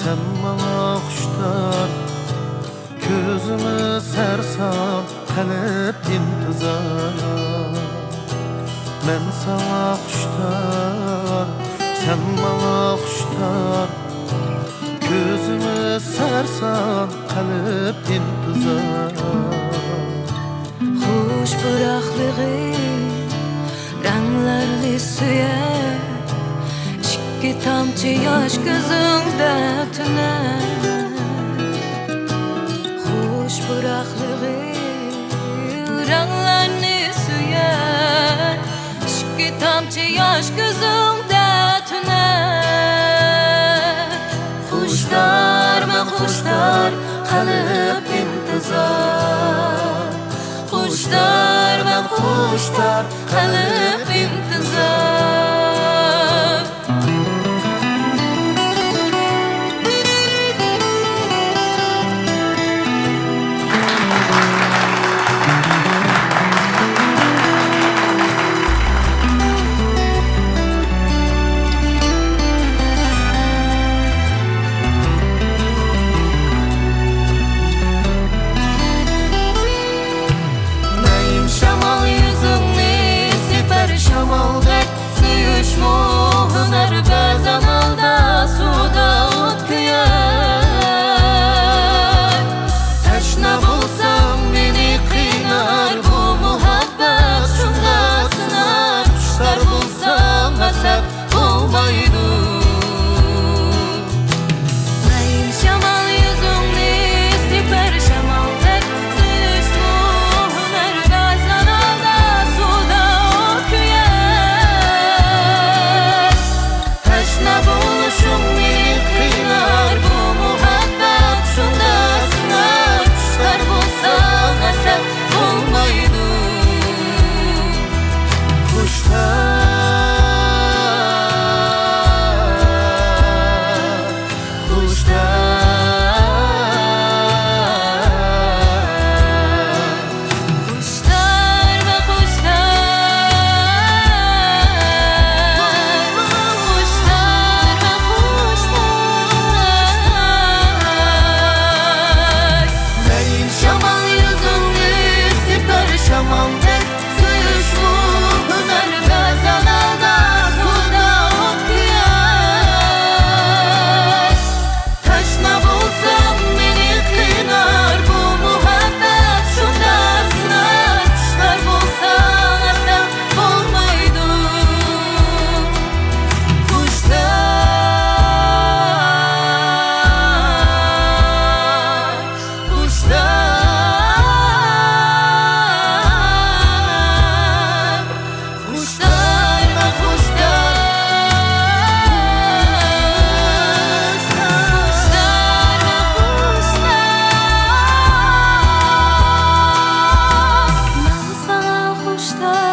sen bana kuşlar, gözümü sersam kalep intizar. Men sana kuşlar, sen bana kuşlar, gözümü sersam kalep intizar. Hoş bıraklığı renglerini süyer, iki tamçı yaş gözünde tüner. Hoş bıraklığı renglerini süyer, iki tamçı yaş gözünde tüner. Kuşlar mı kuşlar kalıp intizar, kuşlar mı kuşlar kalıp intizar. Şamaldek suyuşmu hüner bezan alda suda ot küyer. Teşne bulsam beni kıynar bu muhabbet şunda sınar. Kuşlar bulsam hasret olmaydı. Neyim şamal yüzümni siper şamaldek suyuşmu hüner bezan alda suda ot küyer. Buluşum beni kıynar bu muhabbet şunda sınar. Kuşlar bulsan hasret olmaydı. Kuşlar, kuşlar, Kuşlar ve şamaldek suyuşmu hüner bezan alda suda ot küyer. Teşne bulsam beni kıynar bu muhabbet şunda sınar. Kuşlar bulsan hasret olmaydı. Kuşlar, kuşlar, ben sana kuşlar